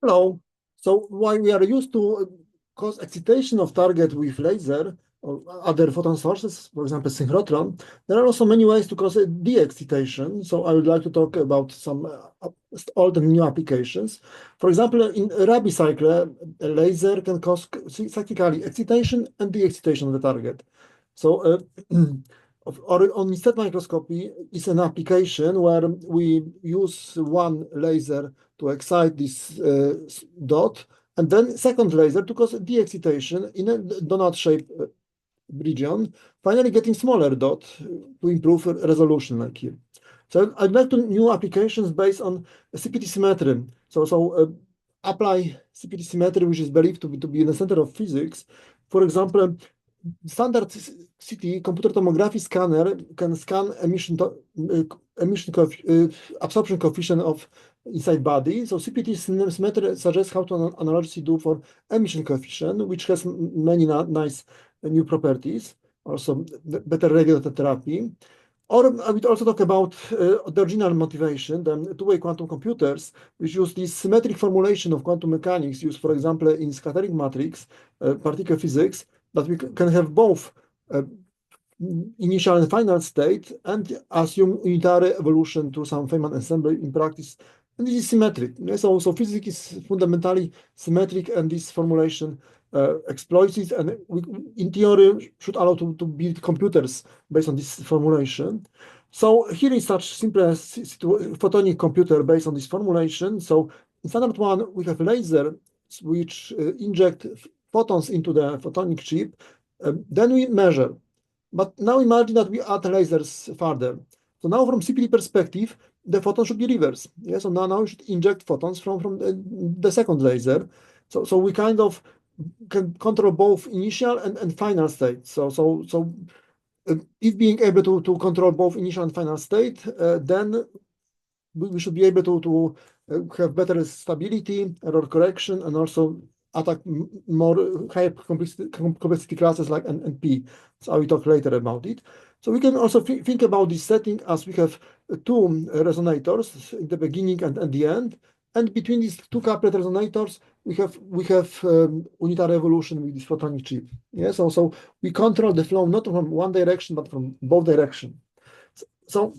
Hello. So while we are used to cause excitation of target with laser or other photon sources, for example, synchrotron, there are also many ways to cause a de-excitation. So I would like to talk about some old and new applications. For example, in Rabi cycle, a laser can cause cyclically excitation and de-excitation of the target. So or on STED microscopy is an application where we use one laser to excite this dot, and then second laser to cause de-excitation in a donut-shaped region, finally getting smaller dot to improve resolution like here. So I'd like to new applications based on CPT symmetry. So apply CPT symmetry, which is believed to be in the center of physics. For example, standard CT computer tomography scanner can scan absorption coefficient of inside body. So CPT symmetry suggests how to analogously do for emission coefficient, which has many nice new properties, also better regulated therapy. Or I would also talk about the original motivation, the two-way quantum computers, which use this symmetric formulation of quantum mechanics used, for example, in scattering matrix, particle physics, that we can have both initial and final state and assume unitary evolution to some Feynman ensemble in practice. And this is symmetric. So physics is fundamentally symmetric, and this formulation exploits it, and we, in theory, should allow to build computers based on this formulation. So here is such simple photonic computer based on this formulation. So in standard one, we have laser which inject photons into the photonic chip. Then we measure. But now imagine that we add lasers further. So now from CPT perspective, the photon should be reversed. Yeah, so now we should inject photons from the second laser. So we kind of can control both initial and final state. So if being able to control both initial and final state, then we should be able to have better stability, error correction, and also attack more higher complexity classes like NP. So I will talk later about it. So we can also think about this setting as we have two resonators in the beginning and at the end. And between these two coupled resonators, we have unitary evolution with this photonic chip. Yeah, so we control the flow not from one direction but from both directions. So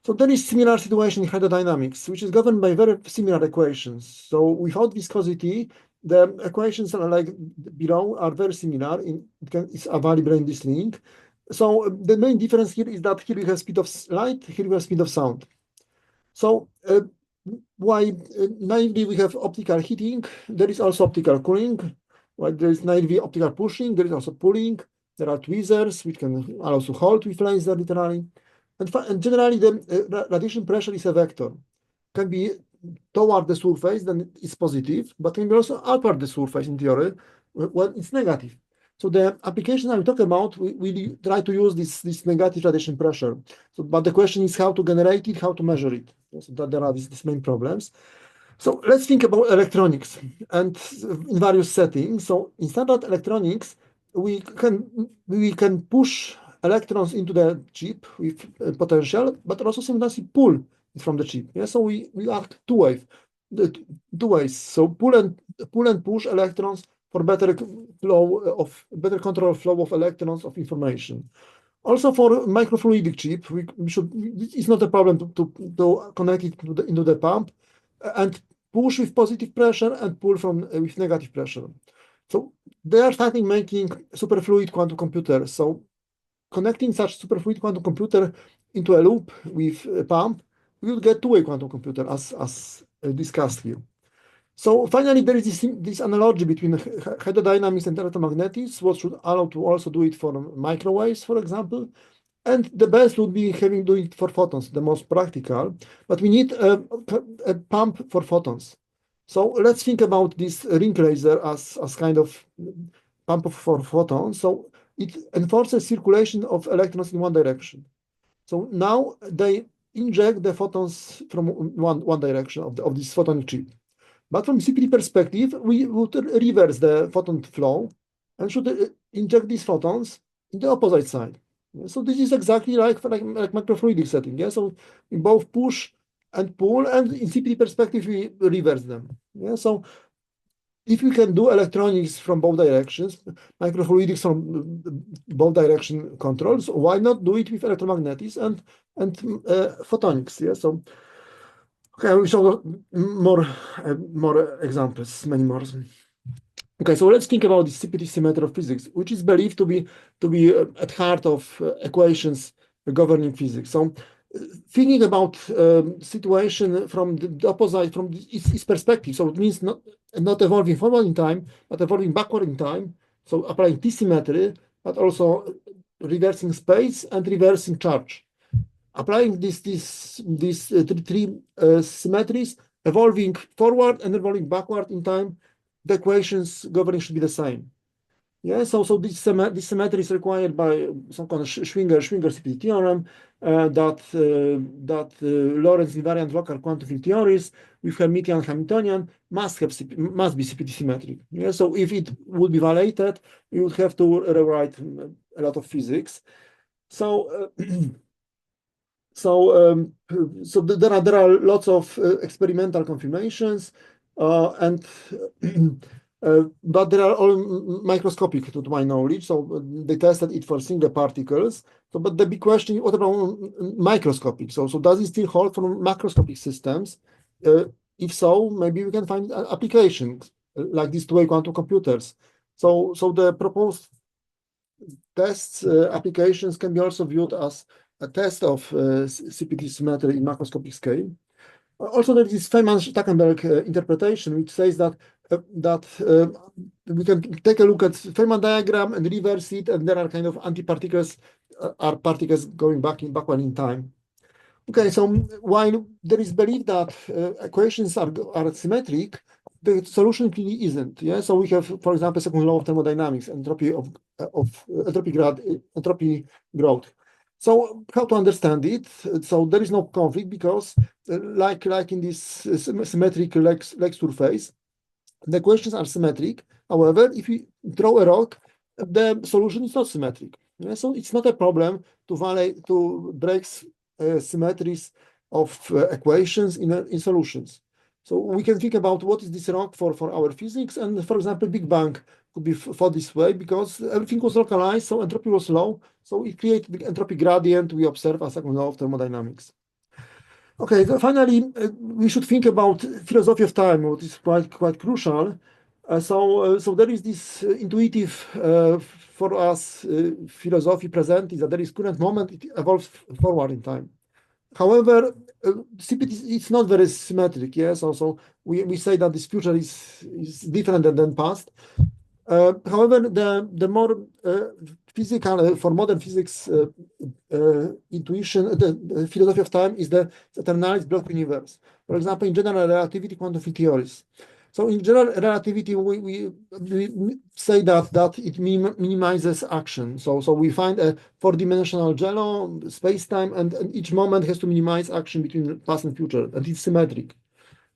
there is similar situation in hydrodynamics, which is governed by very similar equations. So without viscosity, the equations are like below are very similar. It's available in this link. So the main difference here is that here we have speed of light, here we have speed of sound. So why naively we have optical heating, there is also optical cooling. While there is naively optical pushing, there is also pulling. There are tweezers which can allow to hold with laser literally. And generally, the radiation pressure is a vector. Can be toward the surface, then it's positive, but can be also upward the surface in theory when it's negative. So the application I will talk about, we try to use this negative radiation pressure. So, but the question is how to generate it, how to measure it. So that there are these main problems. So let's think about electronics and in various settings. So in standard electronics, we can push electrons into the chip with potential, but also simultaneously pull it from the chip. Yeah, so we act two ways. So pull and push electrons for better control flow of electrons of information. Also for microfluidic chip, it's not a problem to connect it into the pump and push with positive pressure and pull with negative pressure. So they are starting making superfluid quantum computers. So connecting such superfluid quantum computer into a loop with a pump, we will get two-way quantum computer as discussed here. So finally, there is this analogy between hydrodynamics and electromagnetics, what should allow to also do it for microwaves, for example. And the best would be doing it for photons, the most practical. But we need a pump for photons. So let's think about this ring laser as kind of pump for photons. So it enforces circulation of electrons in one direction. So now they inject the photons from one direction of this photonic chip. But from CPT perspective, we would reverse the photon flow and should inject these photons in the opposite side. So this is exactly like microfluidic setting. Yeah, so we both push and pull, and in CPT perspective we reverse them. Yeah, so if we can do electronics from both directions, microfluidics from both direction controls, why not do it with electromagnetics and photonics? Yeah. So okay, I will show more examples, many more. Okay, so let's think about the CPT symmetry of physics, which is believed to be at heart of equations governing physics. So, thinking about situation from the opposite, from its perspective. So it means not evolving forward in time, but evolving backward in time. So applying T symmetry, but also reversing space and reversing charge. Applying these three symmetries, evolving forward and evolving backward in time, the equations governing should be the same. Yeah, so this symmetry is required by some kind of Schwinger CPT theorem that Lorentz invariant local quantum field theories with Hermitian Hamiltonian must be CPT symmetric. Yeah, so if it would be violated, we would have to rewrite a lot of physics. So there are lots of experimental confirmations, and but they are all microscopic to my knowledge. So they tested it for single particles. So, but the big question: what about microscopic? So does it still hold for macroscopic systems? If so, maybe we can find applications like these two-way quantum computers. So the proposed tests applications can be also viewed as a test of CPT symmetry in macroscopic scale. Also, there is this Feynman-Stackenberg interpretation, which says that we can take a look at Feynman diagram and reverse it, and there are kind of antiparticles, are particles going backward in time. Okay, so while there is belief that equations are symmetric, the solution clearly isn't. Yeah, so we have, for example, second law of thermodynamics, entropy growth. So how to understand it? So there is no conflict because, like in this symmetric leg surface, the equations are symmetric. However, if we throw a rock, the solution is not symmetric. Yeah, so it's not a problem to break symmetries of equations in solutions. So we can think about what is this rock for our physics, and for example, Big Bang could be thought this way because everything was localized, so entropy was low, so it created the entropy gradient we observe as a law of thermodynamics. Okay, so finally, we should think about philosophy of time, what is quite crucial. So there is this intuitive for us philosophy present is that there is current moment, it evolves forward in time. However, CPT it's not very symmetric. Yes, also we say that this future is different than past. However, the more physical for modern physics intuition, the philosophy of time is the eternalized block universe. For example, in general relativity quantum field theories. So in general relativity, we say that it minimizes action. So we find a four-dimensional jello space-time, and each moment has to minimize action between past and future, and it's symmetric.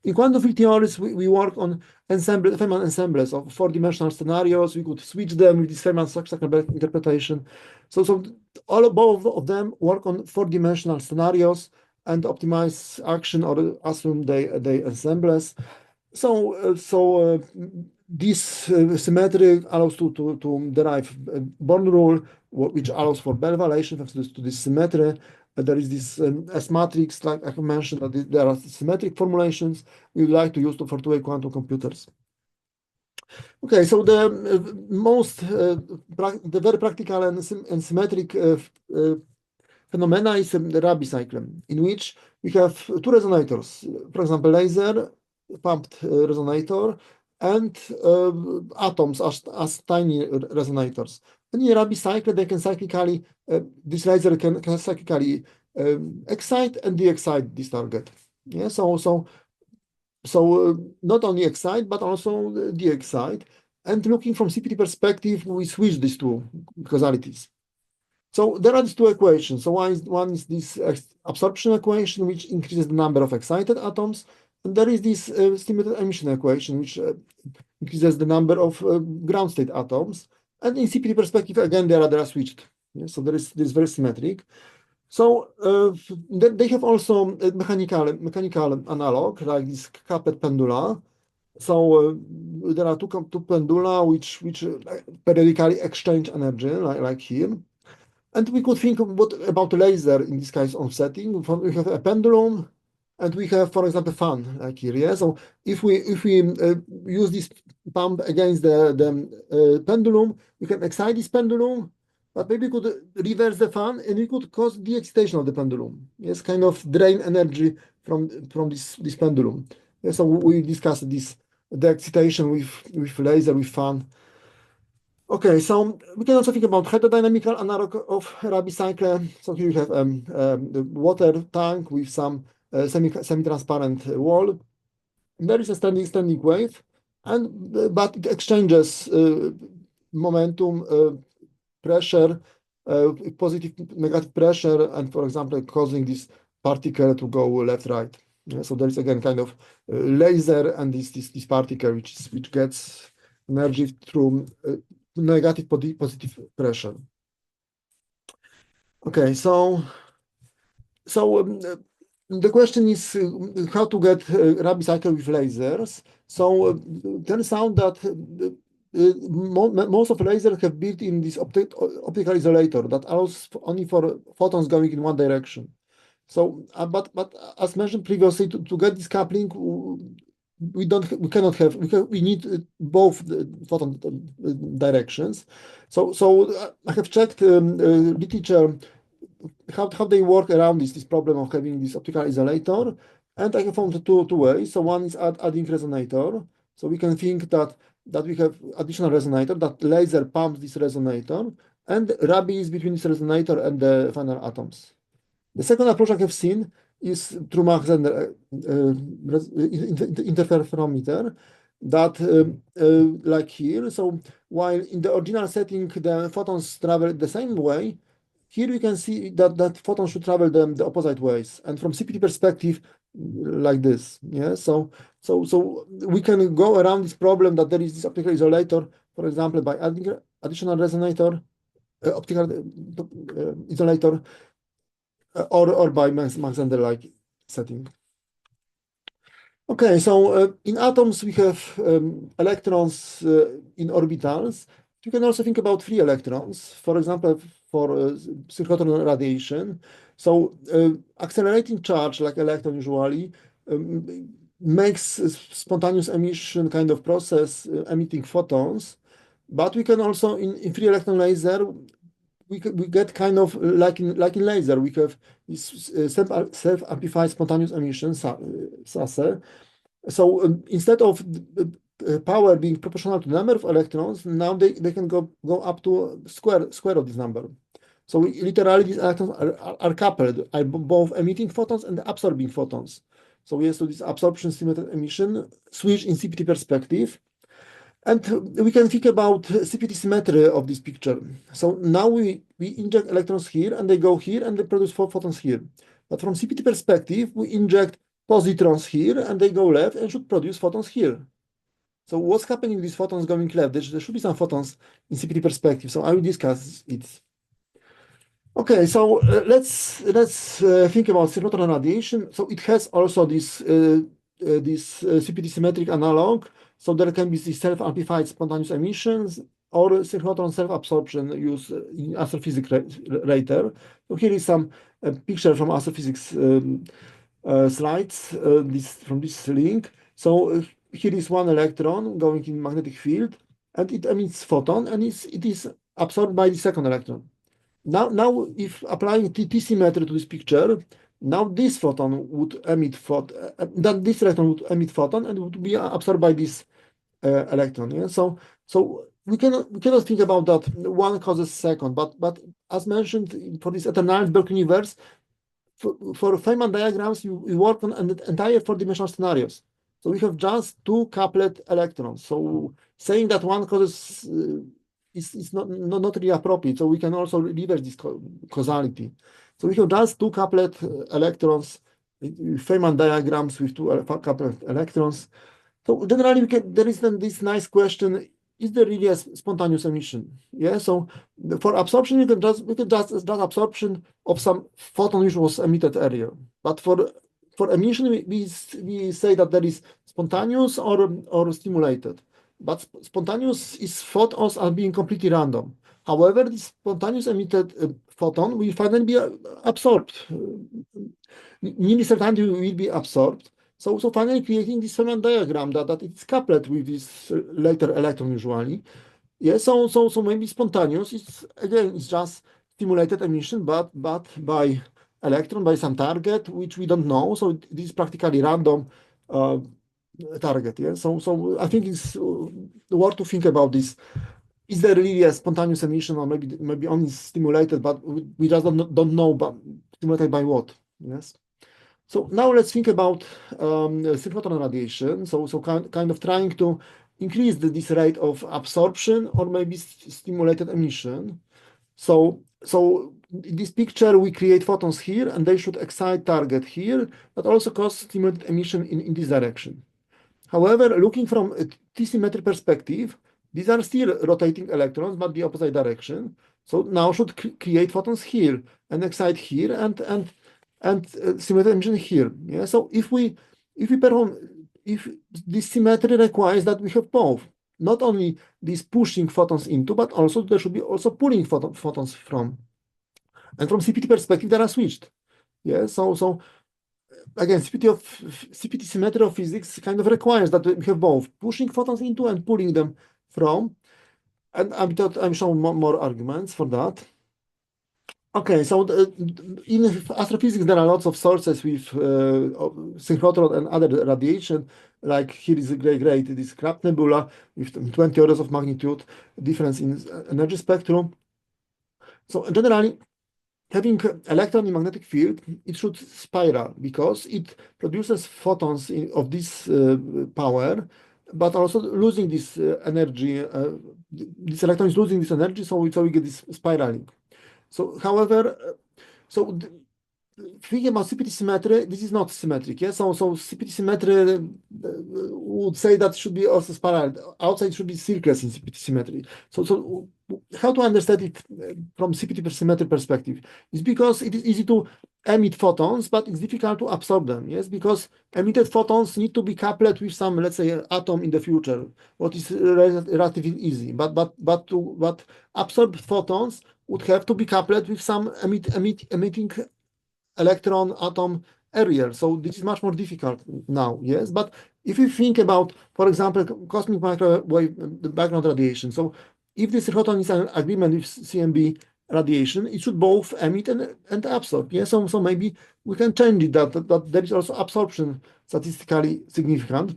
In quantum field theories, we work on Feynman ensembles of four-dimensional scenarios. We could switch them with this Feynman-Stackenberg interpretation. So both of them work on four-dimensional scenarios and optimize action or assume they ensembles. So this symmetry allows to derive a Born rule, which allows for Bell violation thanks to this symmetry. There is this S matrix, like I mentioned, that there are symmetric formulations we would like to use for two-way quantum computers. Okay, so the very practical and symmetric phenomena is the Rabi cycle, in which we have two resonators, for example, laser pumped resonator and atoms as tiny resonators. And in Rabi cycle, they can cyclically, this laser can cyclically excite and de-excite this target. Yeah, so not only excite, but also de-excite. And looking from CPT perspective, we switch these two causalities. So there are these two equations. So one is this absorption equation, which increases the number of excited atoms. And there is this stimulated emission equation, which increases the number of ground state atoms. And in CPT perspective, again, they are switched. Yeah, so there is this very symmetric. So they have also a mechanical analog, like this capped pendula. there are two pendula which periodically exchange energy, like here. And we could think what about laser in this case of setting. We have a pendulum, and we have, for example, fan like here. Yeah. So if we use this pump against the pendulum, we can excite this pendulum, but maybe we could reverse the fan, and we could cause deexcitation of the pendulum. Yes, kind of drain energy from this pendulum. Yeah, so we discussed this deexcitation with laser, with fan. Okay, so we can also think about hydrodynamical analog of Rabi cycle. So here you have the water tank with some semi-transparent wall. There is a standing wave, but it exchanges momentum, pressure, positive, negative pressure, and for example, causing this particle to go left, right. Yeah, so there is again kind of laser and this particle which gets energy through negative positive pressure. Okay, so the question is how to get Rabi cycle with lasers. So turns out that most of lasers have built in this optical isolator that allows only for photons going in one direction. So, but as mentioned previously, to get this coupling, we need both the photon directions. So I have checked literature how they work around this problem of having this optical isolator, and I have found two ways. So one is adding resonator. So we can think that we have additional resonator, that laser pumps this resonator, and Rabi is between this resonator and the final atoms. The second approach I have seen is through Mach-Zehnder interferometer, that like here. So while in the original setting the photons travel the same way, here we can see that photons should travel the opposite ways, and from CPT perspective, like this. Yeah. So we can go around this problem that there is this optical isolator, for example, by adding additional resonator, optical isolator, or by Mach-Zehnder like setting. Okay, so in atoms we have electrons in orbitals. You can also think about free electrons, for example, for synchrotron radiation. So accelerating charge, like electron usually, makes spontaneous emission kind of process, emitting photons. But we can also, in free electron laser, we get kind of like in laser, we have this self-amplified spontaneous emission, SASE. So instead of power being proportional to the number of electrons, now they can go up to square of this number. So literally these electrons are coupled, are both emitting photons and absorbing photons. So we have this absorption symmetric emission switch in CPT perspective. And we can think about CPT symmetry of this picture. So now we inject electrons here, and they go here, and they produce photons here. But from CPT perspective, we inject positrons here, and they go left and should produce photons here. So what's happening with these photons going left? There should be some photons in CPT perspective. So I will discuss it. Okay, so let's think about synchrotron radiation. So it has also this CPT symmetric analog. So there can be the self-amplified spontaneous emissions or synchrotron self-absorption used in astrophysics later. So here is some picture from astrophysics slides from this link. So here is one electron going in magnetic field, and it emits photon, and it is absorbed by the second electron. Now, if applying T symmetry to this picture, now this photon would emit this electron would emit photon and would be absorbed by this electron. Yeah. So we cannot think about that one causes second, but as mentioned, for this Eternal-Berg universe, for Feynman diagrams, you work on an entire four-dimensional scenarios. So we have just two coupled electrons. So saying that one causes is not really appropriate. So we can also reverse this causality. So we have just two coupled electrons, Feynman diagrams with two coupled electrons. So generally, there is then this nice question: is there really a spontaneous emission? Yeah. So for absorption, we can just absorption of some photon which was emitted earlier. But for emission, we say that there is spontaneous or stimulated. But spontaneous is thought of as being completely random. However, this spontaneous emitted photon will finally be absorbed. Nearly certainly will be absorbed. So finally creating this Fermat diagram that it's coupled with this later electron usually. Yeah, so maybe spontaneous. It's just stimulated emission, but by electron, by some target which we don't know. So this is practically random target. Yeah. So I think it's worth to think about this. Is there really a spontaneous emission, or maybe only stimulated, but we just don't know, but stimulated by what? Yes. So now let's think about synchrotron radiation. So kind of trying to increase this rate of absorption or maybe stimulated emission. So in this picture we create photons here, and they should excite target here, but also cause stimulated emission in this direction. However, looking from a T-symmetry perspective, these are still rotating electrons, but the opposite direction. So now should create photons here and excite here and symmetric emission here. Yeah. So if this symmetry requires that we have both, not only these pushing photons into, but also there should be also pulling photons from. And from CPT perspective, they are switched. Yeah. So again, CPT symmetry of physics kind of requires that we have both pushing photons into and pulling them from. And I'm showing more arguments for that. Okay, so in astrophysics, there are lots of sources with synchrotron and other radiation. Like here is a great this Crab nebula with 20 orders of magnitude difference in energy spectrum. So generally, having electron in magnetic field, it should spiral because it produces photons of this power, but also losing this energy. This electron is losing this energy, so we get this spiraling. So, however, thinking about CPT symmetry, this is not symmetric. Yeah, so CPT symmetry would say that should be also spiral. Outside should be circles in CPT symmetry. So how to understand it from CPT symmetry perspective? It's because it is easy to emit photons, but it's difficult to absorb them. Yes, because emitted photons need to be coupled with some, let's say, atom in the future, what is relatively easy. But absorbed photons would have to be coupled with some emitting electron atom area. So this is much more difficult now, yes? But if you think about, for example, cosmic microwave background radiation, so if this photon is an agreement with CMB radiation, it should both emit and absorb. Yes, so maybe we can change it that there is also absorption statistically significant.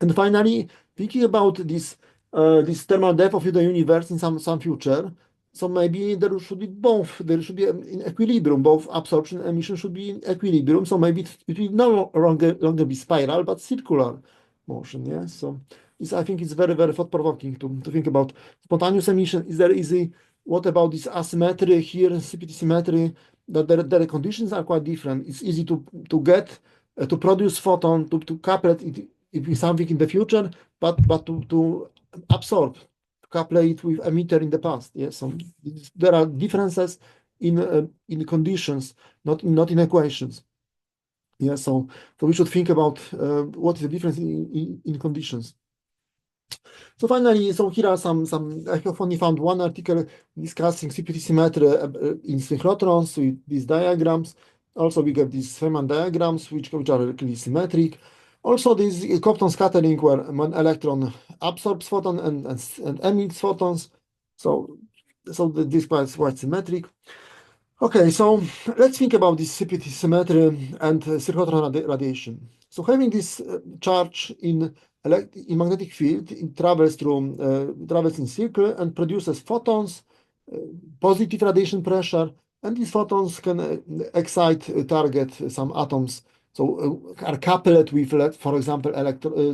And finally, thinking about this thermal depth of the universe in some future, so maybe there should be both. There should be in equilibrium. Both absorption and emission should be in equilibrium. So maybe it will no longer be spiral, but circular motion. Yeah. So I think it's very, very thought-provoking to think about spontaneous emission. Is there easy? What about this asymmetry here, CPT symmetry? That the conditions are quite different. It's easy to get to produce photon to couple it with something in the future, but to absorb, couple it with emitter in the past. Yes, so there are differences in conditions, not in equations. Yeah, so we should think about what is the difference in conditions. So finally, so here are some. I have only found one article discussing CPT symmetry in synchrotrons with these diagrams. Also, we get these Feynman diagrams, which are really symmetric. Also, this Compton scattering, where one electron absorbs photon and emits photons. So this is quite symmetric. Okay, so let's think about this CPT symmetry and synchrotron radiation. So having this charge in magnetic field, it travels in circle and produces photons, positive radiation pressure, and these photons can excite target some atoms. So are coupled with, for example,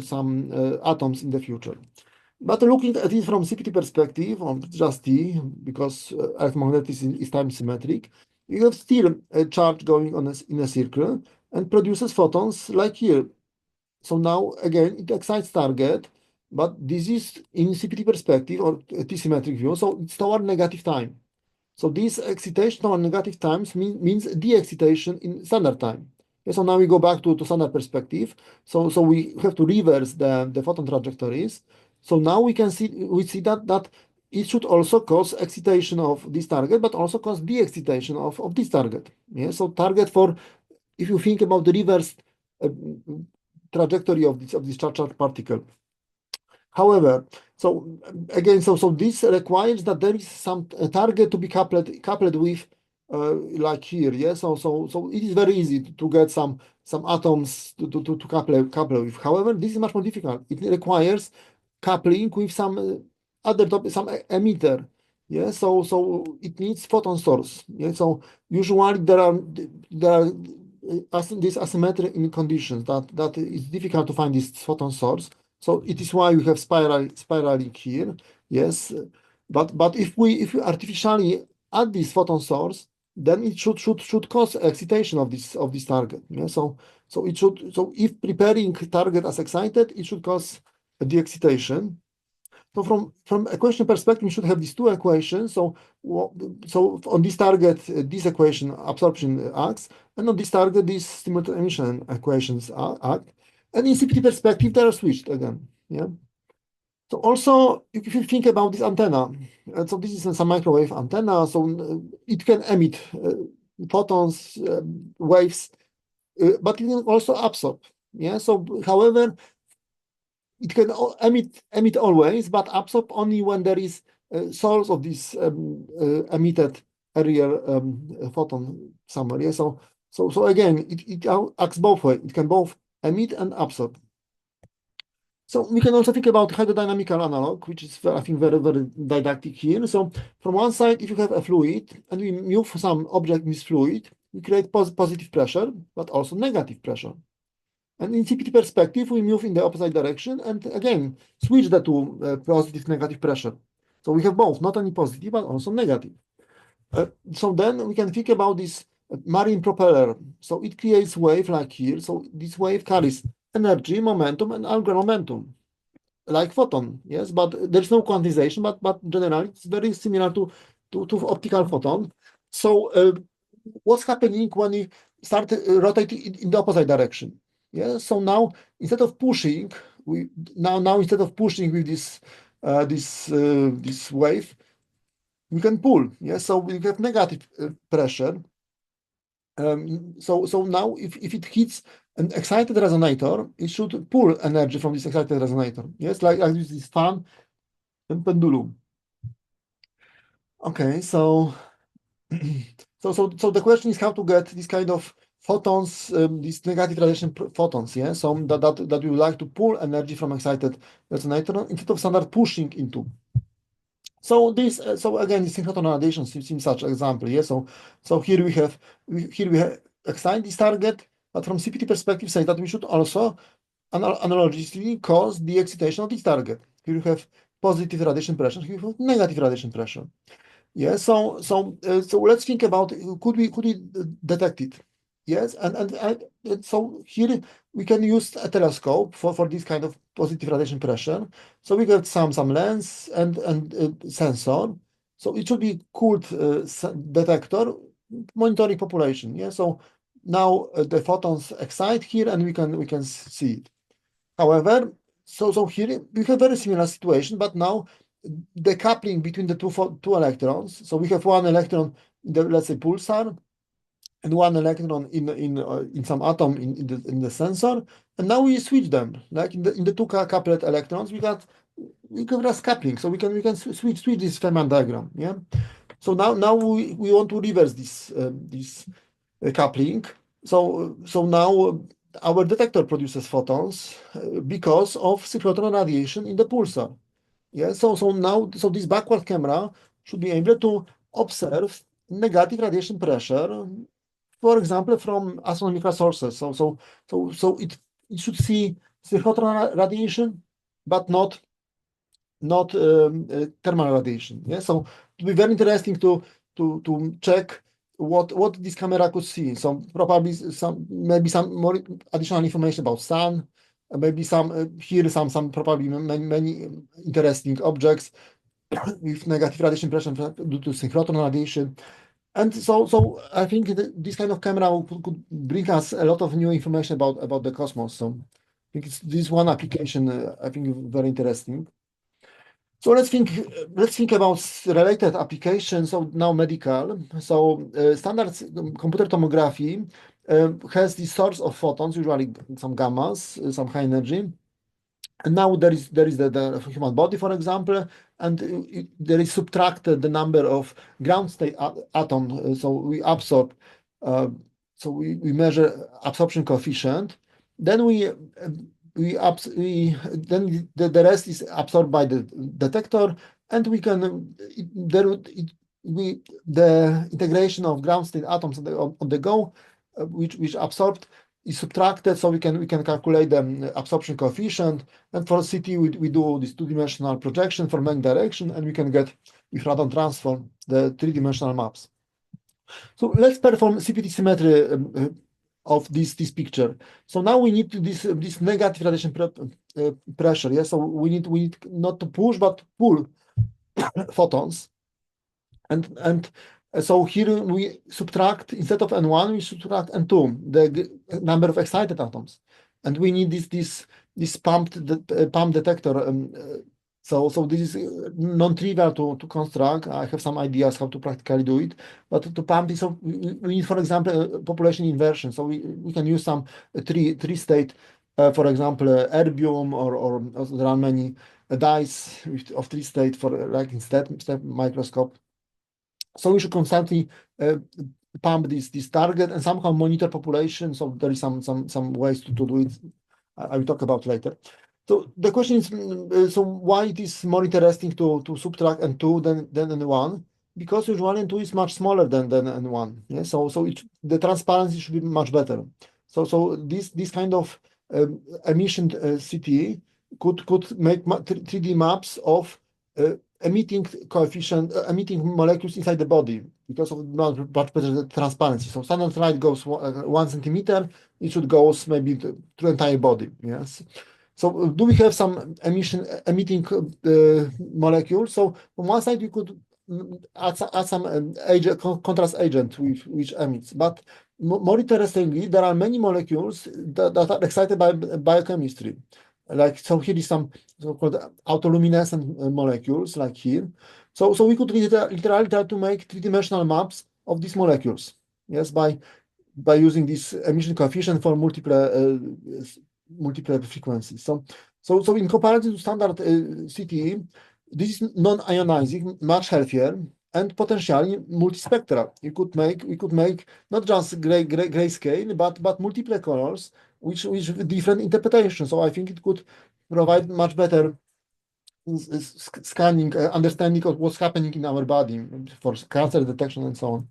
some atoms in the future. But looking at it from CPT perspective, of just T, because electromagnetism is time symmetric, you have still a charge going on in a circle and produces photons like here. So now, again, it excites target, but this is in CPT perspective or T-symmetric view, so it's toward negative time. So this excitation toward negative times means de-excitation in standard time. So now we go back to standard perspective. So we have to reverse the photon trajectories. So now we see that it should also cause excitation of this target, but also cause de-excitation of this target. Yeah. So target for, if you think about the reverse uh, trajectory of this charged particle. However, so again, so this requires that there is some target to be coupled with, like here, yeah. So it is very easy to get some atoms to couple with. However, this is much more difficult. It requires coupling with some other topic, some emitter. Yeah. So it needs photon source. Yeah. So usually there are this asymmetry in conditions that it's difficult to find this photon source. So it is why we have spiraling here, yes. But if we artificially add this photon source, then it should cause excitation of this target. Yeah. So if preparing target as excited, it should cause the excitation. So from equation perspective, you should have these two equations. So on this target, this equation absorption acts, and on this target, these simultaneous emission equations act. And in CPT perspective, they are switched again. Yeah. So also, if you think about this antenna, so this is some microwave antenna. So it can emit photons, waves, but it can also absorb. Yeah. So however, it can emit always, but absorb only when there is a source of this emitted area photon somewhere. Yeah. So again, it acts both ways. It can both emit and absorb. So we can also think about hydrodynamical analog, which is, I think, very, very didactic here. So from one side, if you have a fluid and we move some object in this fluid, we create positive pressure, but also negative pressure. And in CPT perspective, we move in the opposite direction and again, switch that to positive, negative pressure. So we have both, not only positive, but also negative. So then we can think about this marine propeller. So it creates wave like here. So this wave carries energy, momentum, and angular momentum, like photon. Yes, but there's no quantization, but generally it's very similar to optical photon. So what's happening when we start rotating in the opposite direction? Yeah. So now instead of pushing, instead of pushing with this wave, we can pull. Yeah. So we have negative pressure. So now if it hits an excited resonator, it should pull energy from this excited resonator. Yes, like this fan and pendulum. Okay, so the question is how to get this kind of photons, these negative radiation photons. Yeah, so that we would like to pull energy from excited resonator instead of standard pushing into. So again, this synchrotron radiation seems such example. Yeah, so here we have excite this target, but from CPT perspective, say that we should also analogously cause the excitation of this target. Here you have positive radiation pressure. Here you have negative radiation pressure. Yeah. So let's think about could we detect it? Yes. And so here we can use a telescope for this kind of positive radiation pressure. So we got some lens and sensor. So it should be cooled detector monitoring population. Yeah. So now the photons excite here, and we can see it. However, so here we have very similar situation, but now the coupling between the two electrons. So we have one electron in the, let's say, pulsar, and one electron in some atom in the sensor, and now we switch them. Like in the two coupled electrons, we got just coupling. So we can switch this Feynman diagram. Yeah. So now we want to reverse this coupling. So now our detector produces photons because of synchrotron radiation in the pulsar. Yeah. So this backward camera should be able to observe negative radiation pressure, for example, from astronomical sources. So it should see synchrotron radiation, but not thermal radiation. Yeah. So it would be very interesting to check what this camera could see. So probably maybe some more additional information about sun, maybe here some probably many interesting objects with negative radiation pressure due to synchrotron radiation. And so I think this kind of camera could bring us a lot of new information about the cosmos. So I think this one application I think very interesting. So let's think about related applications. So now medical. So standard computer tomography has the source of photons, usually some gammas, some high energy. And now there is the human body, for example, and there is subtracted the number of ground state atom. So we absorb, uh, so we measure absorption coefficient. Then the rest is absorbed by the detector, and we can the integration of ground state atoms on the go, which absorbed is subtracted, so we can calculate the absorption coefficient. And for CT, we do this two-dimensional projection for many direction, and we can get with radon transform the three-dimensional maps. So let's perform CPT symmetry of this picture. So now we need to this negative radiation pressure. Yes, so we need not to push but pull photons, and so here we subtract, instead of N1, we subtract N2, the number of excited atoms, and we need this pump detector. So this is non-trivial to construct. I have some ideas how to practically do it, but to pump it, so we need, for example, population inversion. So we can use some three state, for example, erbium, or there are many dyes of three state for like in STED microscope. So we should constantly pump this target and somehow monitor population. So there is some ways to do it. I will talk about later. So the question is, so why it is more interesting to subtract N2 than N1? Because usually N2 is much smaller than N1. Yeah. So the transparency should be much better. So this kind of emission CT could make 3D maps of emitting molecules inside the body because of much better transparency. So standard light goes 1 centimeter, it should go maybe to entire body. Yes. So do we have some emitting molecules? So on one side we could add some contrast agent which emits, but more interestingly, there are many molecules that are excited by biochemistry. Like, so here is some so-called autoluminescent molecules, like here. So we could literally try to make three-dimensional maps of these molecules. Yes, by using this emission coefficient for multiple frequencies. So in comparison to standard CTE, this is non-ionizing, much healthier, and potentially multispectral. We could make not just grayscale, but multiple colors, which different interpretations. So I think it could provide much better scanning, understanding of what's happening in our body for cancer detection and so on.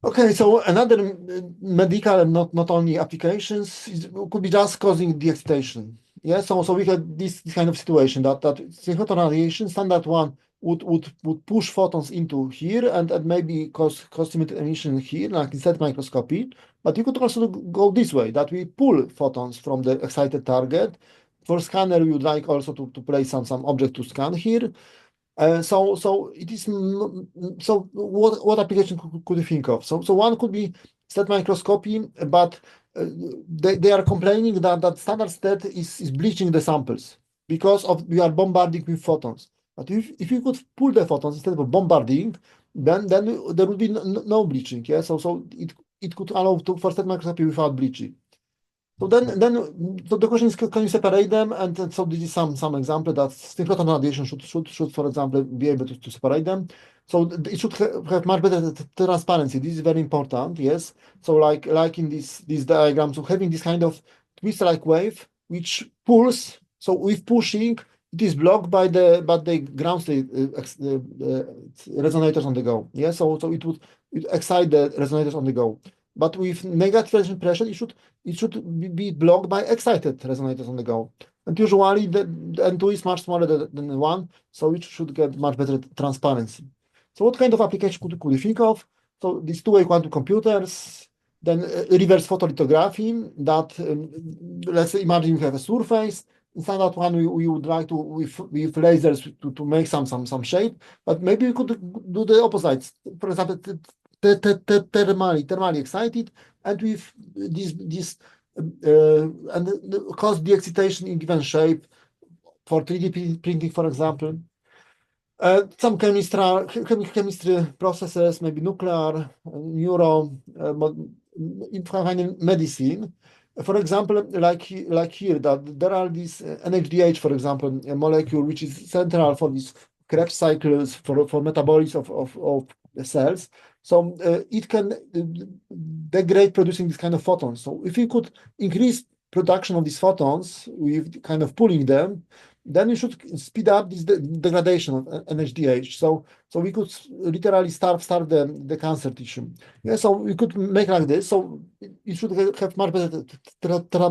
Okay, so another medical and not only applications could be just causing deexcitation. Yeah, so we had this kind of situation that synchrotron radiation, standard one, would push photons into here and maybe cause symmetric emission here, like in STED microscopy. But you could also go this way, that we pull photons from the excited target. For scanner, we would like also to place some object to scan here. So it is. So what application could you think of? So one could be STED microscopy, but they are complaining that standard STED is bleaching the samples because we are bombarding with photons. But if you could pull the photons instead of bombarding, then there would be no bleaching. Yeah. So it could allow for STED microscopy without bleaching. So so the question is, can you separate them? And so this is some example that synchrotron radiation should, for example, be able to separate them. So it should have much better transparency. This is very important. Yes. So like in this diagram, so having this kind of twist-like wave which pulls. So with pushing, it is blocked by the ground state resonators on the go. Yeah. So it would excite the resonators on the go. But with negative radiation pressure, it should be blocked by excited resonators on the go. And usually the N2 is much smaller than 1, so it should get much better transparency. So what kind of application could you think of? So these two-way quantum computers, then reverse photolithography, that let's say imagine you have a surface, in standard one, we would like to with lasers to make some shape, but maybe we could do the opposite. For example, thermally excited, and with this and cause deexcitation in given shape for 3D printing, for example. Some chemistry processes, maybe nuclear, neuro, in medicine. For example, like here, that there are these NADH, for example, a molecule which is central for these Krebs cycles for metabolism of the cells. So it can degrade producing this kind of photons. So if you could increase production of these photons with kind of pulling them, then you should speed up this degradation of NADH. So we could literally starve the cancer tissue. Yeah, so we could make like this. So it should have much better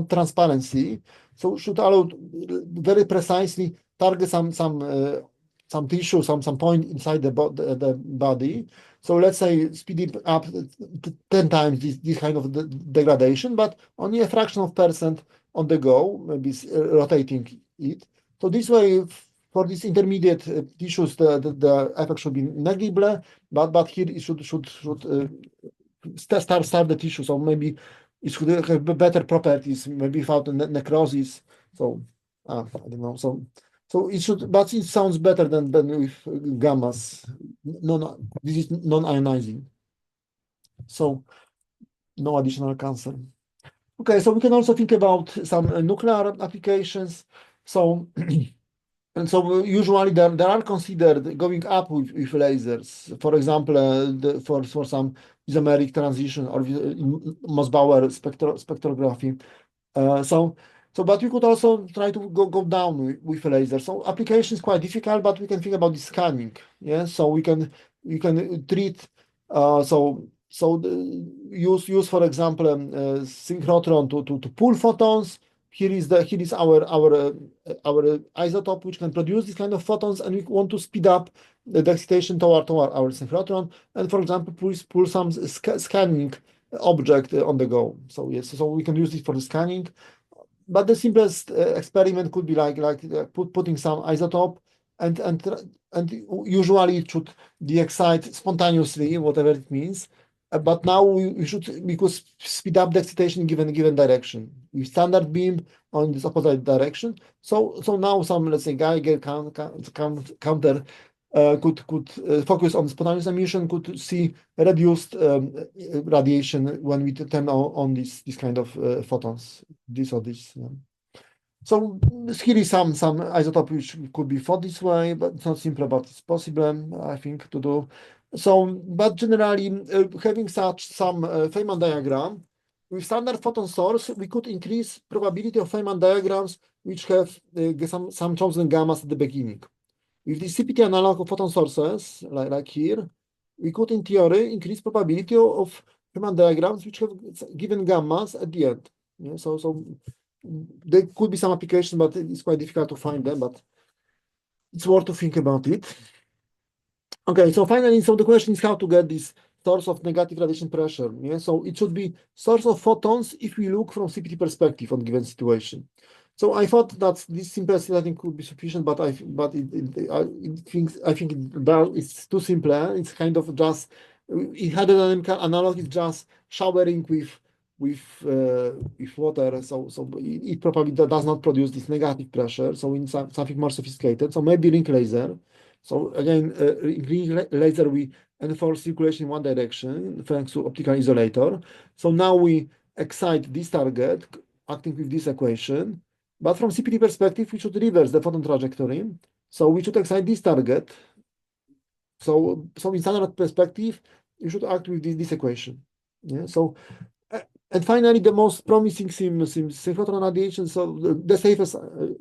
transparency. So should allow very precisely target some tissue, some point inside the body. So let's say speed it up 10 times this kind of degradation, but only a fraction of percent on the go, maybe rotating it. So this way, for these intermediate tissues, the effect should be negligible, but here it should starve the tissue. So maybe it should have better properties, maybe without necrosis. So I don't know. So it should, but it sounds better than with gammas. No, this is non-ionizing. So no additional cancer. Okay, so we can also think about some nuclear applications. So and so usually there are considered going up with lasers. For example, for some isomeric transition or Mossbauer spectrography. But we could also try to go down with laser. So application is quite difficult, but we can think about the scanning. Yeah, so we can treat use for example synchrotron to pull photons. Here is our isotope which can produce this kind of photons, and we want to speed up the excitation toward our synchrotron, and for example pull some scanning object on the go. So yes, so we can use this for the scanning. But the simplest experiment could be like putting some isotope and usually it should de-excite spontaneously, whatever it means. But now we could speed up the excitation in given direction with standard beam on this opposite direction. So now some, let's say, Geiger counter could focus on spontaneous emission, could see reduced radiation when we turn on this kind of photons, this or this. Yeah. So here is some isotope which could be thought this way, but it's not simple, but it's possible, I think, to do. So, but generally, having such some Feynman diagram, with standard photon source, we could increase probability of Feynman diagrams which have some chosen gammas at the beginning. With the CPT analog of photon sources, like here, we could, in theory, increase probability of Feynman diagrams which have given gammas at the end. Yeah, so there could be some application, but it's quite difficult to find them, but it's worth to think about it. Okay, so finally, so the question is how to get this source of negative radiation pressure. Yeah, so it should be source of photons if we look from CPT perspective on given situation. So I thought that this simplicity I think could be sufficient, but I think it's too simple. It's kind of just hydrodynamic analog is just showering with water, so it probably does not produce this negative pressure. So in something more sophisticated, so maybe ring laser. So again, ring laser we enforce circulation in one direction thanks to optical isolator. So now we excite this target acting with this equation. But from CPT perspective, we should reverse the photon trajectory. So we should excite this target. So in standard perspective, you should act with this equation. Yeah. So and finally, the most promising seems synchrotron radiation. So the safest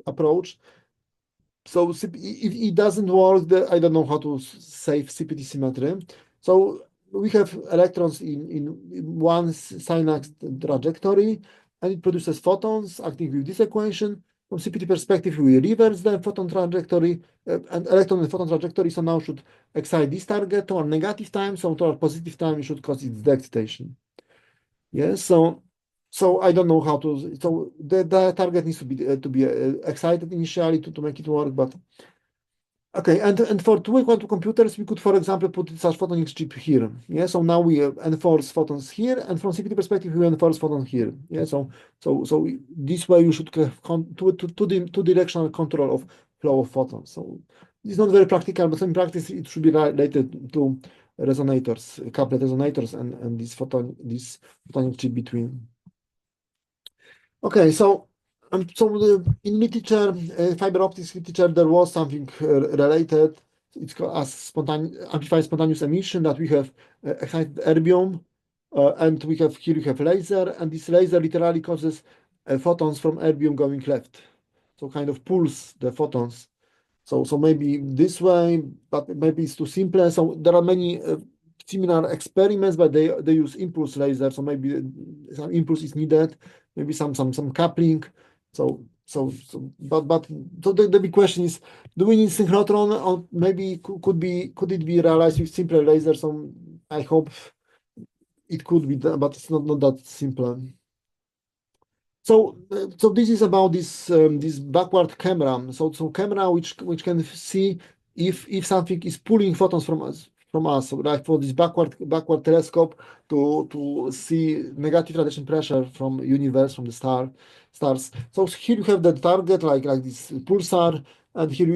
approach. So if it doesn't work, I don't know how to save CPT symmetry. So we have electrons in one synapse trajectory, and it produces photons acting with this equation. From CPT perspective, we reverse the photon trajectory and electron in the photon trajectory. So now should excite this target toward negative time. So toward positive time, we should cause its deexcitation. Yes. So So I don't know how to. So the target needs to be excited initially to make it work, but okay. And for two quantum computers, we could, for example, put such photonic chip here. Yeah. So now we enforce photons here, and from CPT perspective, we enforce photon here. Yeah. So this way you should have two directional control of flow of photons. So it's not very practical, but in practice it should be related to resonators, couplet resonators, and this photonic chip between. Okay, in literature, fiber optics literature, there was something related. It's called as amplified spontaneous emission, that we have excited erbium, and here we have laser, and this laser literally causes photons from erbium going left. So kind of pulls the photons. So maybe this way, but maybe it's too simple. So there are many similar experiments, but they use impulse laser. So maybe some impulse is needed, maybe some coupling. But the big question is, do we need synchrotron, or maybe could it be realized with simpler lasers? So I hope it could be, but it's not that simple. So this is about this backward camera. So camera which can see if something is pulling photons from us. So like for this backward telescope to see negative radiation pressure from universe, from the stars. So here you have the target like this pulsar, and here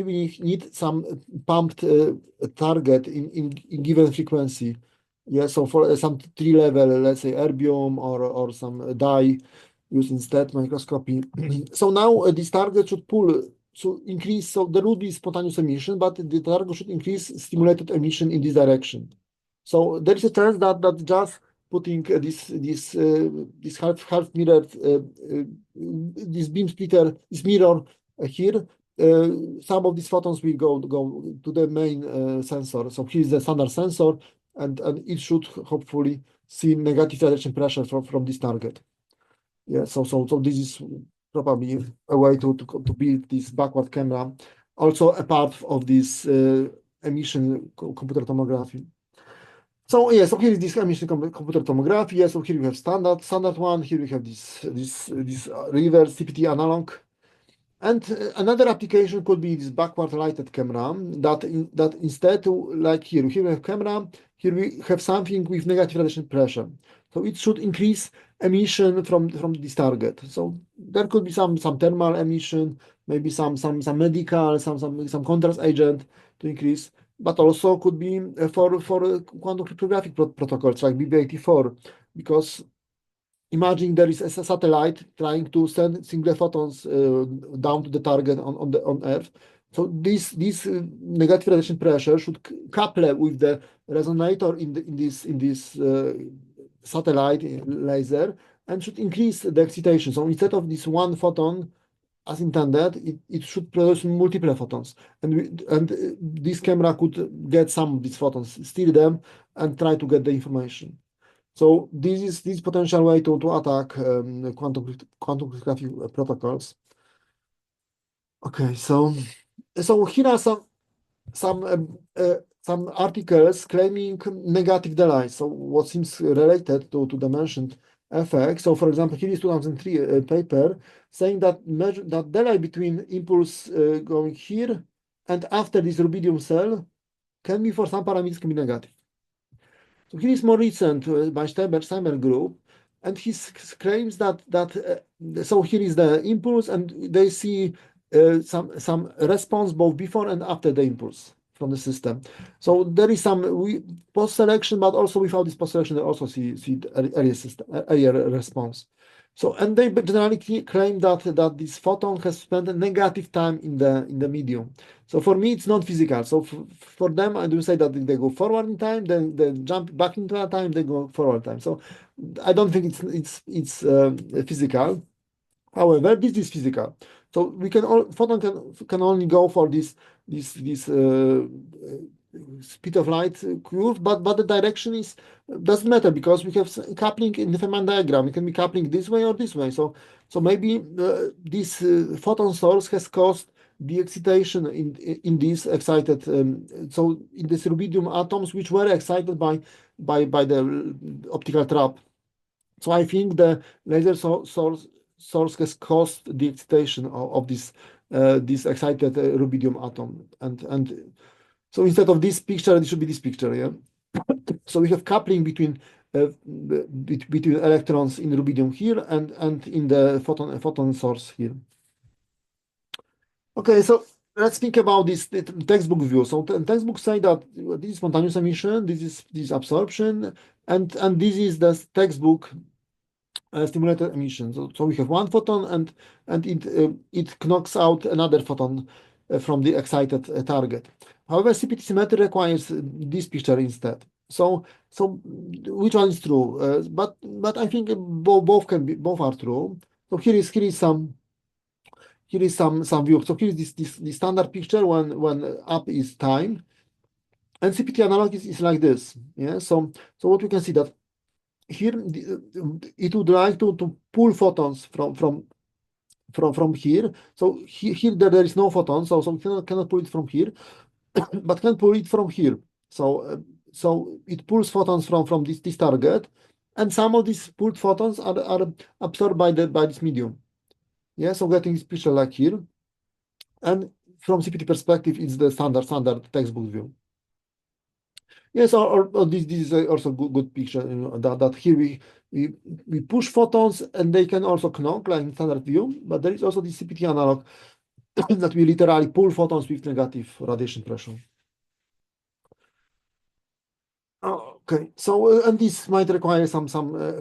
we need some pumped target in given frequency. Yeah, so for some tree level, let's say erbium or some dye used in STED microscopy. So now this target should increase. So there will be spontaneous emission, but the target should increase stimulated emission in this direction. So there is a chance that just putting this half mirrored this beam splitter, this mirror here, some of these photons will go to the main sensor. So here is the standard sensor, and it should hopefully see negative radiation pressure from this target. Yeah, so this is probably a way to build this backward camera, also a part of this emission computer tomography. So yeah, so here is this emission computer tomography. Yeah, so here we have standard one. Here we have this reverse CPT analog. And another application could be this backward lighted camera that instead, like here we have camera, here we have something with negative radiation pressure. So it should increase emission from this target. So there could be some thermal emission, maybe some medical, some contrast agent to increase, but also could be for quantum cryptographic protocols like BB84, because imagine there is a satellite trying to send single photons down to the target on Earth. So this negative radiation pressure should couple with the resonator in this satellite laser, and should increase the excitation. So instead of this one photon as intended, it should produce multiple photons, and this camera could get some of these photons, steal them, and try to get the information. So this is potential way to attack quantum cryptography protocols. Okay, so here are some articles claiming negative delay. So what seems related to the mentioned effect. So for example, here is 2003 paper saying that delay between impulse going here and after this rubidium cell can be, for some parameters, can be negative. So here is more recent by Steimer group, and he claims that so here is the impulse, and they see some response both before and after the impulse from the system. So there is some post-selection, but also without this post-selection, they also see earlier response. So, and they generally claim that this photon has spent a negative time in the medium. So for me, it's not physical. So for them, I do say that they go forward in time, then they jump back into that time, they go forward time. So I don't think it's physical. However, this is physical. So photon can only go for this speed of light curve, but the direction doesn't matter, because we have coupling in the Feynman diagram. It can be coupling this way or this way. So maybe this photon source has caused the excitation in these excited. So in these rubidium atoms, which were excited by the optical trap. So I think the laser source has caused the excitation of this excited rubidium atom, and so instead of this picture, it should be this picture, yeah. So we have coupling between between electrons in rubidium here and in the photon source here. Okay, so let's think about this textbook view. So the textbook say that this is spontaneous emission, this is absorption, and this is the textbook stimulated emission. So we have one photon and it knocks out another photon from the excited target. However, CPT symmetry requires this picture instead. So which one is true? But I think both are true. So here is some view. So here is this standard picture when up is time, and CPT analog is like this. Yeah. So what we can see that here it would like to pull photons from here. So here there is no photon, so we cannot pull it from here, but can pull it from here. So it pulls photons from this target, and some of these pulled photons are absorbed by this medium. Yeah, so getting this picture like here, and from CPT perspective, it's the standard textbook view. Yes, or this is also good picture, you know, that here we push photons and they can also knock like in standard view, but there is also this CPT analog that we literally pull photons with negative radiation pressure. Okay, so and this might require some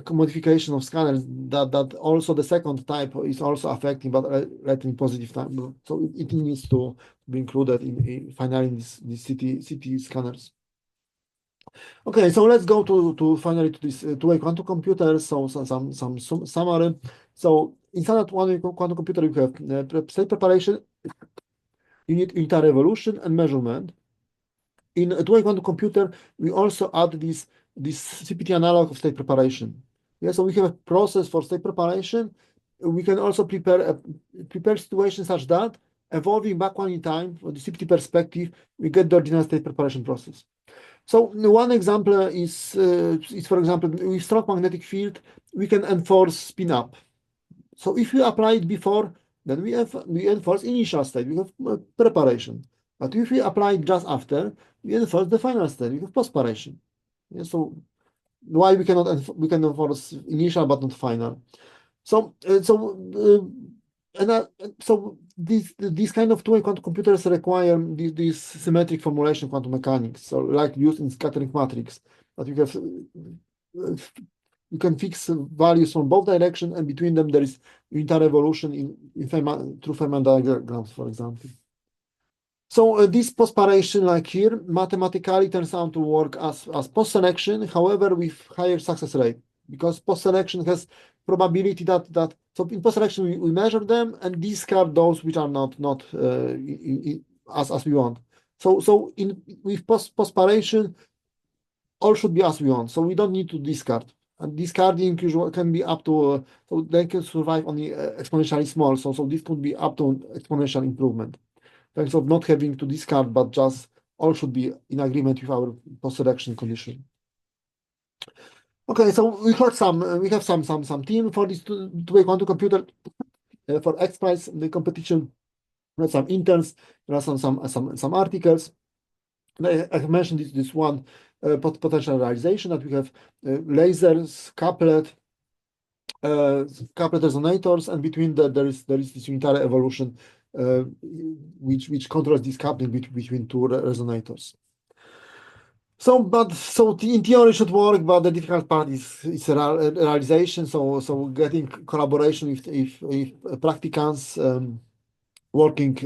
modification of scanners that also the second type is also affecting, but letting positive time. So it needs to be included in finally these CT scanners. Okay, so let's go to finally to this two-way quantum computer. So some summary. So in standard one-way quantum computer, you have state preparation, you need unitary evolution and measurement. In a two-way quantum computer, we also add this CPT analog of state preparation. Yeah, so we have a process for state preparation. We can also prepare situations such that evolving backward in time from the CPT perspective, we get the ordinary state preparation process. So one example is for example, with strong magnetic field, we can enforce spin up. So if we apply it before, then we enforce initial state, we have preparation. But if we apply it just after, we enforce the final state, we have post-preparation. Yeah, so why we can enforce initial but not final? So these kind of two-way quantum computers require this symmetric formulation quantum mechanics. So like used in scattering matrix, that you have you can fix values from both directions, and between them there is unitary evolution through Feynman diagrams, for example. So this post-paration, like here, mathematically turns out to work as post-selection, however, with higher success rate, because post-selection has probability that so in post-selection we measure them and discard those which are not as we want. So with post-paration, all should be as we want. So we don't need to discard. And discarding usually can be up to so they can survive only exponentially small. So this could be up to exponential improvement. Thanks of not having to discard, but just all should be in agreement with our post-selection condition. Okay, so we have some team for this two-way quantum computer for X Prize the competition. There are some interns. There are some articles. I have mentioned this one potential realization that we have lasers, couplet resonators, and between there is this unitary evolution which controls this coupling between two resonators. So in theory it should work, but the difficult part is realization. So getting collaboration with practicants, working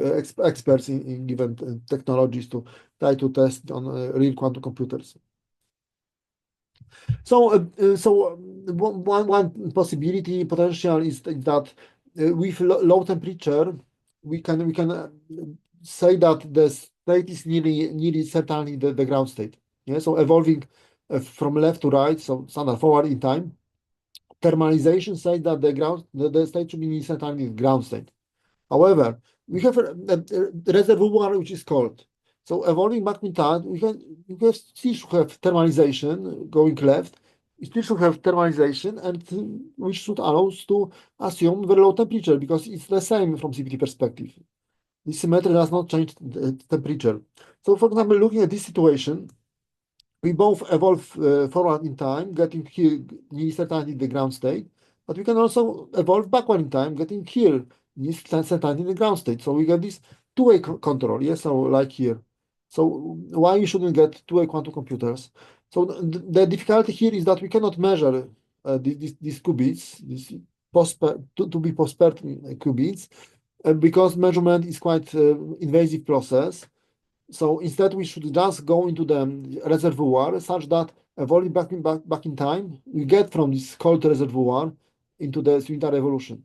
experts in given technologies to try to test on real quantum computers. So one possibility potential is that with low temperature we can say that the state is nearly certainly the ground state. Yeah, so evolving from left to right, so standard forward in time. Thermalization says that the state should be certainly ground state. However, we have a reservoir which is cold. So evolving back in time, we still have thermalization going left, still should have thermalization, and which should allow us to assume very low temperature because it's the same from CPT perspective. This symmetry does not change the temperature. So, for example, looking at this situation, we both evolve forward in time, getting here near certainty in the ground state, but we can also evolve backward in time, getting here near certainty in the ground state. So we get this two-way control, yes, so like here. So why you shouldn't get two-way quantum computers? So the difficulty here is that we cannot measure these qubits, these to be post-paired qubits, because measurement is quite invasive process. So instead, we should just go into the reservoir such that evolving back in time, we get from this cold reservoir into the unitary evolution.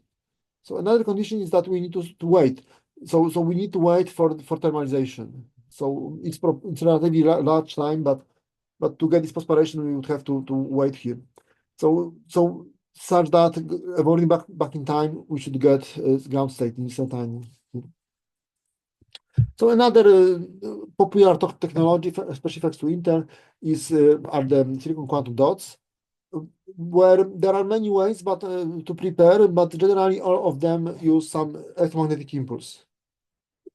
So another condition is that we need to wait. So we need to wait for thermalization. So it's relatively large time, but to get this perspiration, we would have to wait here. So such that evolving back in time, we should get ground state in certain time. So another popular technology, especially thanks to Intel, are the silicon quantum dots, where there are many ways to prepare, but generally all of them use some electromagnetic impulse.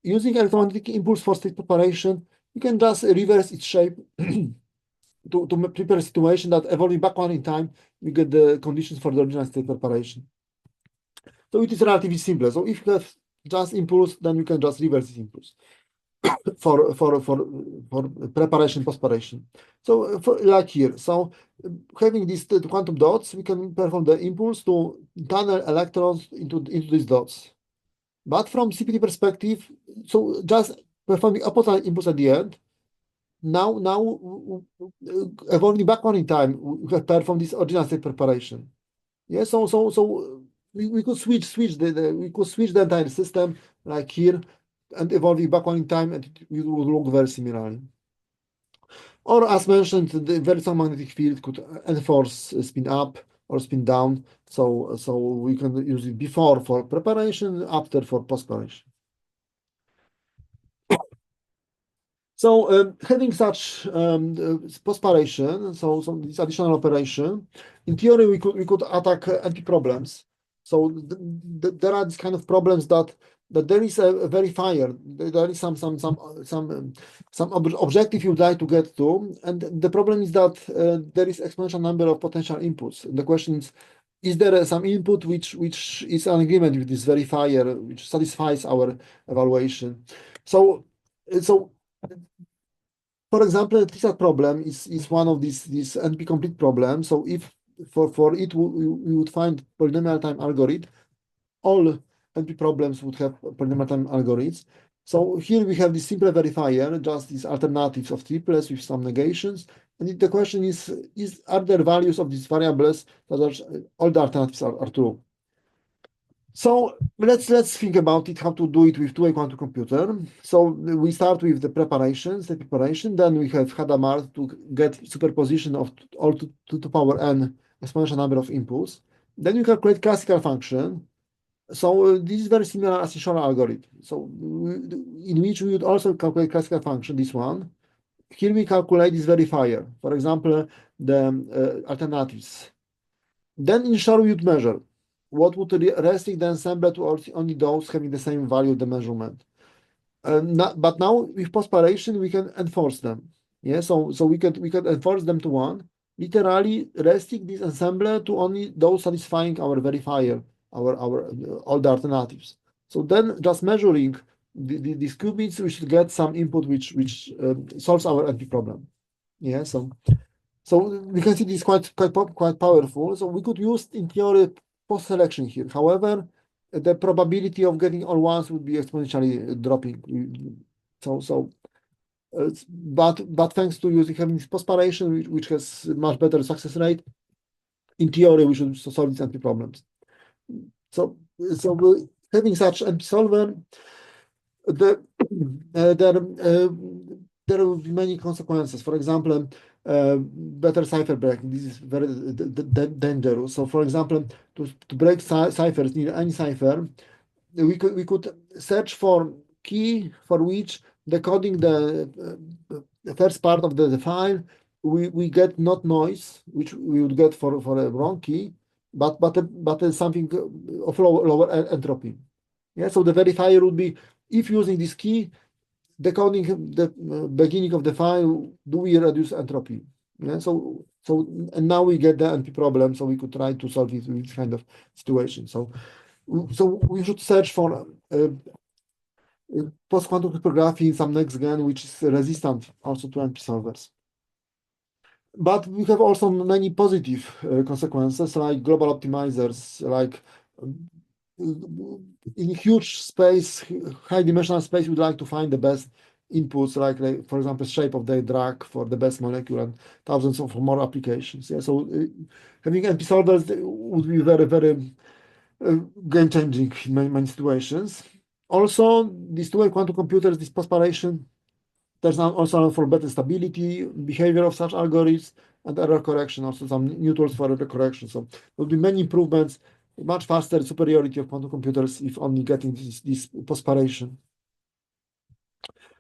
Using electromagnetic impulse for state preparation, you can just reverse its shape to prepare a situation that evolving backward in time, we get the conditions for the original state preparation. So it is relatively simple. So if you have just impulse, then you can just reverse this impulse for preparation, post-preparation. So like here, so having these quantum dots, we can perform the impulse to tunnel electrons into these dots. But from CPT perspective, so just performing opposite impulse at the end. Now evolving backward in time, we have performed this original state preparation. Yeah, so we could switch the entire system like here and evolving backward in time, and it would look very similarly. Or as mentioned, the very strong magnetic field could enforce spin up or spin down. So we can use it before for preparation, after for post-preparation. So having such post-preparation, so this additional operation, in theory we could attack NP problems. So there are these kind of problems that there is a verifier, there is some objective you'd like to get to, and the problem is that there is exponential number of potential inputs. And the question is there some input which is an agreement with this verifier, which satisfies our evaluation? So for example, the TSAT problem is one of these NP complete problems. So if for it we would find polynomial time algorithm, all NP problems would have polynomial time algorithms. So here we have this simple verifier, just these alternatives of triplets with some negations. And the question is are there values of these variables that are all the alternatives are true? So let's think about it, how to do it with two-way quantum computer. So we start with the preparation, state preparation. Then we have Hadamard to get superposition of all to the power n exponential number of inputs. Then you calculate classical function. So this is very similar as the Shor algorithm. So in which we would also calculate classical function, this one. Here we calculate this verifier. For example, the alternatives. Then in Shor we would measure. What would restrict the ensemble to only those having the same value of the measurement? But now with post-preparation we can enforce them. Yeah, so we could enforce them to one. Literally restrict this ensemble to only those satisfying our verifier, our all the alternatives. So then just measuring these qubits, we should get some input which solves our NP problem. Yeah, so we can see this quite powerful. So we could use in theory post-selection here. However, the probability of getting all ones would be exponentially dropping. But thanks to having this post-preparation, which has much better success rate, in theory we should solve these NP problems. So having such NP solver, there will be many consequences. For example, better cipher breaking. This is very dangerous. So, for example, to break ciphers near any cipher, we could search for key for which decoding the first part of the file we get not noise, which we would get for a wrong key, but something of lower entropy. Yeah, so the verifier would be, if using this key, decoding the beginning of the file, do we reduce entropy? Yeah, and now we get the NP problem, so we could try to solve it with this kind of situation. So we should search for post-quantum cryptography in some next gen, which is resistant also to NP solvers. But we have also many positive consequences, like global optimizers, like in huge space, high dimensional space, we'd like to find the best inputs, like for example, shape of the drug for the best molecule and thousands of more applications. Yeah, so having NP solvers would be very, very game-changing in many situations. Also, these two-way quantum computers, this post-paration, there's also for better stability, behavior of such algorithms, and error correction, also some new tools for error correction. So there will be many improvements, much faster superiority of quantum computers if only getting this post-paration.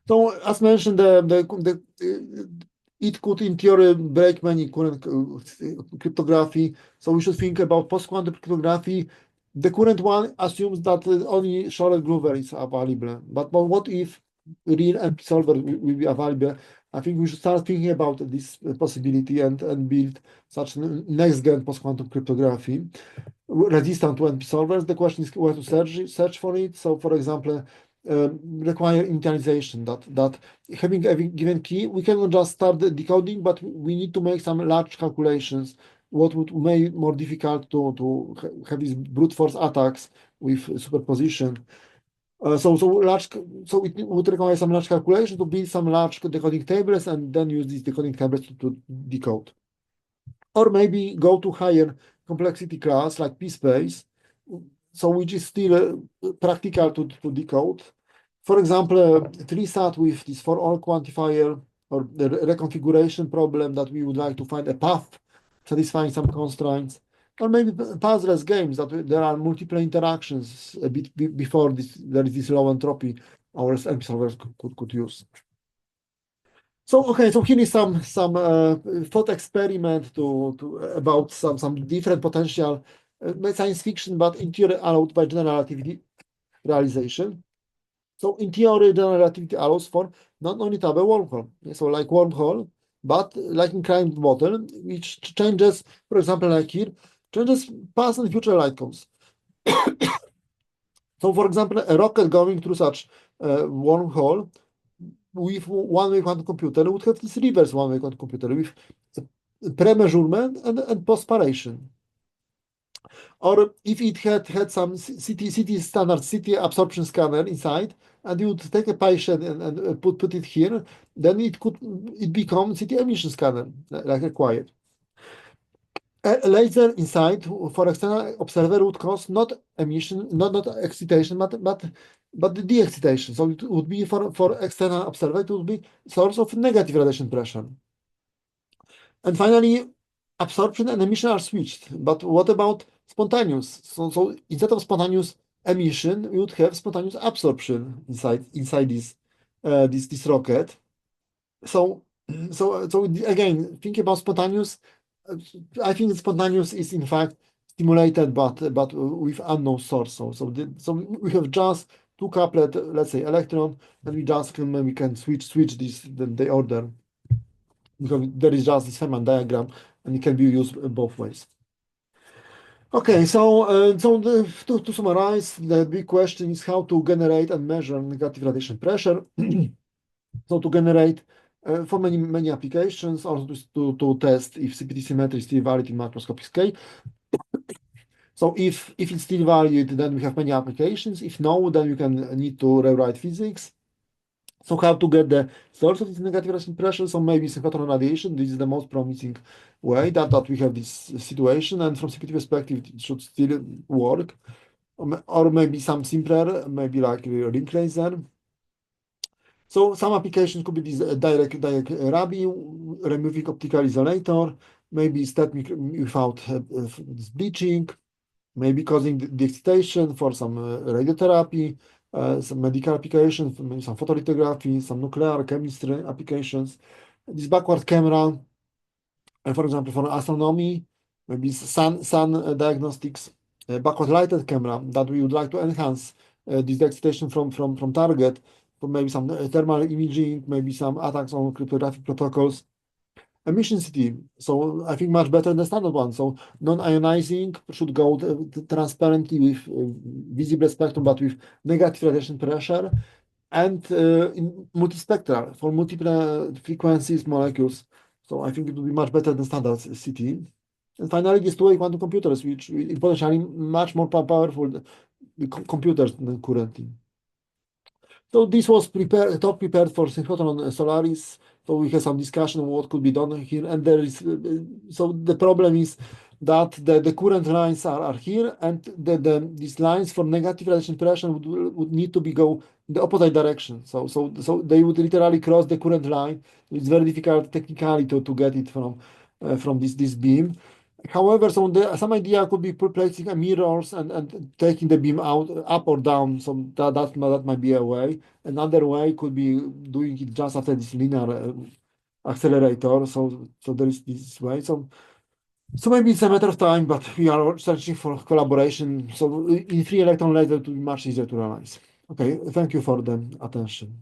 So as mentioned, it could in theory break many current cryptography. So we should think about post-quantum cryptography. The current one assumes that only sharded groover is available. But what if real NP solver will be available? I think we should start thinking about this possibility and build such next-gen post-quantum cryptography resistant to NP solvers. The question is where to search for it. So, for example, require initialization that having a given key, we cannot just start the decoding, but we need to make some large calculations. What would make it more difficult to have these brute force attacks with superposition. So it would require some large calculation to build some large decoding tables and then use these decoding tables to decode. Or maybe go to higher complexity class like p-space, so which is still practical to decode. For example, 3SAT with this for all quantifier or the reconfiguration problem that we would like to find a path satisfying some constraints, or maybe puzzleless games that there are multiple interactions a bit before there is this low entropy our NP solvers could use. So okay, so here is some thought experiment about some different potential science fiction, but in theory allowed by general relativity realization. So in theory, general relativity allows for not only to have a wormhole, so like wormhole, but like in current bottle, which changes, for example, like here, changes past and future light cones. So for example, a rocket going through such wormhole with one-way quantum computer would have this reverse one-way quantum computer with pre-measurement and post-paration. Or if it had some CT standard CT absorption scanner inside, and you would take a patient and put it here, then it become CT emission scanner like required. A laser inside for external observer would cause not emission, not excitation, but the deexcitation. So it would be for external observer, it would be source of negative radiation pressure. And finally, absorption and emission are switched. But what about spontaneous? So instead of spontaneous emission, we would have spontaneous absorption inside this rocket. So again, thinking about spontaneous, I think spontaneous is in fact stimulated, but with unknown source. So we have just two couplet, let's say electron, and we can switch the order, because there is just this Feynman diagram, and it can be used both ways. Okay, to summarize, the big question is how to generate and measure negative radiation pressure. So to generate for many applications, also to test if CPT symmetry is still valid in microscopic scale. So if it's still valid, then we have many applications. If no, then you can need to rewrite physics. So how to get the source of this negative radiation pressure? So maybe synchrotron radiation. This is the most promising way that we have this situation, and from CPT perspective, it should still work. Or maybe some simpler, maybe like a ring laser. So some applications could be this direct Rabi, removing optical isolator, maybe STED without this bleaching, maybe causing deexcitation for some radiotherapy, some medical applications, maybe some photolithography, some nuclear chemistry applications. This backward camera for example, for astronomy, maybe sun diagnostics, backward lighted camera that we would like to enhance this excitation from target, for maybe some thermal imaging, maybe some attacks on cryptographic protocols. Emission city, so I think much better than the standard one. So non-ionizing should go transparently with visible spectrum, but with negative radiation pressure, and in multispectral for multiple frequencies, molecules. So I think it would be much better than standard CT. And finally, these two-way quantum computers, which are potentially much more powerful computers than currently. So this was top prepared for synchrotron Solaris. So we had some discussion on what could be done here, and there is so the problem is that the current lines are here, and these lines for negative radiation pressure would need to be go in the opposite direction. So they would literally cross the current line. It's very difficult technically to get it from this beam. However, some idea could be placing a mirrors and taking the beam out up or down. So that might be a way. Another way could be doing it just after this linear accelerator. So there is this way. So maybe it's a matter of time, but we are searching for collaboration. So in free electron laser, it will be much easier to realize. Okay, thank you for the attention.